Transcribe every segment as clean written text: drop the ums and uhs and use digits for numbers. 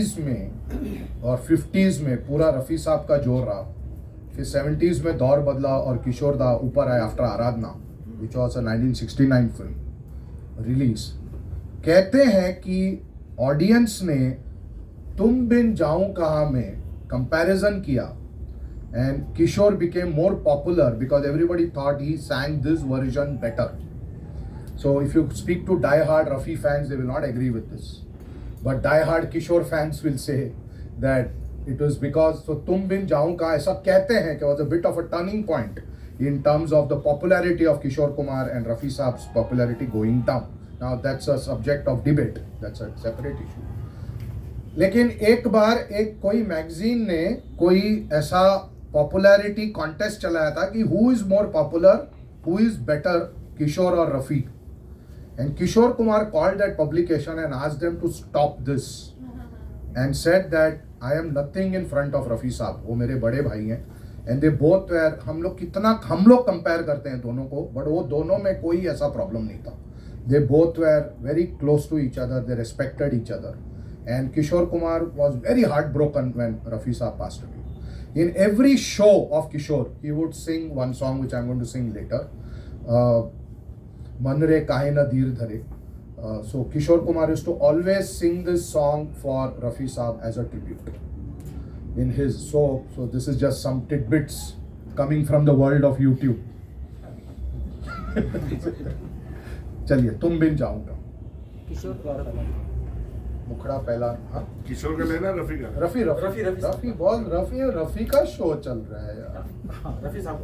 में और 50s में पूरा रफ़ी साहब का जोर रहा, फिर 70s में दौर बदला और किशोर दा ऊपर आए after Aradhana which was a 1969 film release. कहते हैं कि ऑडियंस ने तुम बिन जाऊं कहाँ में कंपैरिजन किया and Kishore became more popular because everybody thought he sang this version better. So if you speak to die-hard Rafi fans, they will not agree with this. But die-hard Kishore fans will say that it was because so तुम बिन जाऊं का ऐसा कहते हैं कि was a bit of a turning point in terms of the popularity of Kishore Kumar and Rafi Saab's popularity going down. Now that's a subject of debate. That's a separate issue. लेकिन एक बार एक कोई magazine ने कोई ऐसा popularity contest चलाया था कि who is more popular, who is better, Kishore और Rafi. And Kishore Kumar called that publication and asked them to stop this and said that I am nothing in front of Rafi Saab. वो मेरे बड़े भाई हैं and they both were, हम लोग compare करते हैं दोनों को, but वो दोनों में कोई ऐसा प्रॉब्लम नहीं था. They both were very close to each other, they respected each other. And Kishore Kumar was very heartbroken when Rafi Saab passed away. In every show of Kishore, he would sing one song which I am going to sing later. मन रे काहे न धीर धरे. So Kishore Kumar used to always sing this song for Rafi Saab as a tribute in his. So this is just some tidbits coming from the world of YouTube. चलिए तुम बिन जाऊंगा. किशोर का मुखड़ा पहला. हाँ किशोर का लेना, रफी का. रफी बहुत रफी का शो चल रहा है यार. रफी साहब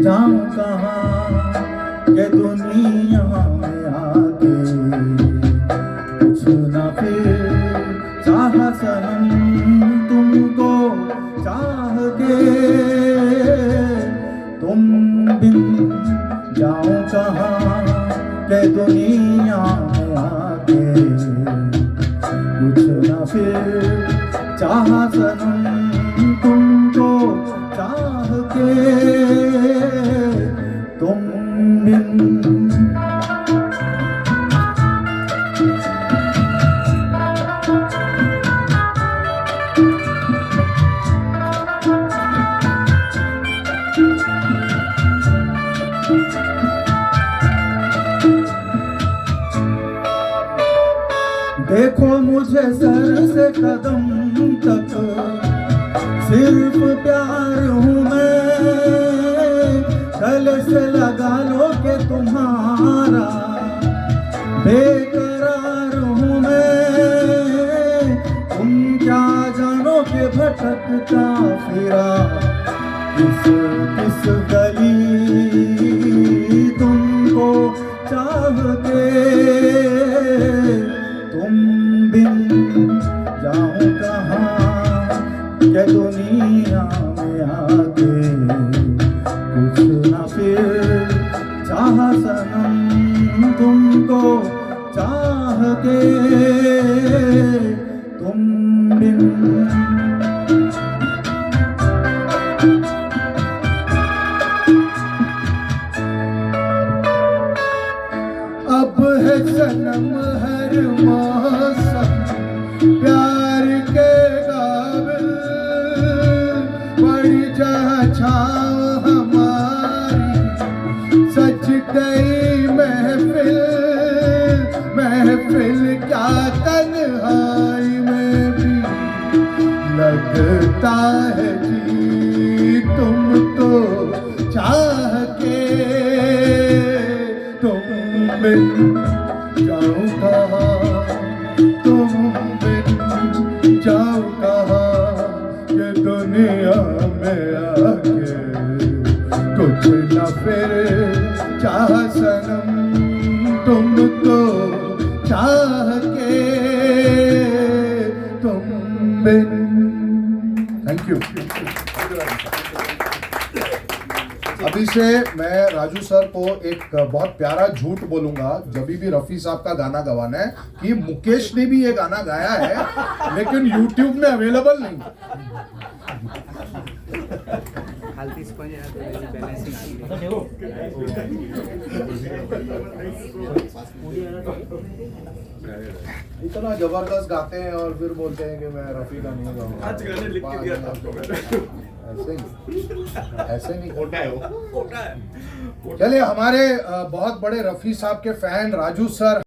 जाऊं कहाँ के दुनिया में आके कुछ ना फिर चाह सनम तुमको चाह के. तुम बिन जाऊं कहाँ के दुनिया में आके कुछ ना फिर चाह सनम तुमको चाह के. तुम बिन देखो मुझे सर से कदम तक सिर्फ प्यार हूँ मैं. गले से लगा लो के तुम्हारा बेकरार हूँ मैं. तुम क्या जानो के भटकता फिरा किस गली तुमको चाह के. तुम बिन जाऊं कहाँ के दुनिया में आके कुछ ना फिर चाह सनम तुमको चाह के. तुम बिन अब है सनम हर मौसम प्यार के काबिल. बड़ी जहाँ छाँव हमारी सच गई महफिल क्या तन्हाई में भी लगता है जी तुम तो चाह के. तुम बिन जाऊं कहाँ, तुम बिन जाऊं कहाँ के दुनिया में आके कुछ न फिर चाह सनम तुमको चाह के. तुम बिन. Thank you. अभी अभी से मैं राजू सर को एक बहुत प्यारा झूठ बोलूंगा जब भी रफी साहब का गाना गवाना है कि मुकेश ने भी ये गाना गाया है लेकिन यूट्यूब में अवेलेबल नहीं। इतना जबरदस्त गाते हैं और फिर बोलते हैं कि मैं रफी का नहीं गाऊंगा। आज गाने लिख के दिया था आपको मैंने। ऐसे नहीं खोटा है वो, खोटा है। चलिए, हमारे बहुत बड़े रफी साहब के फैन राजू सर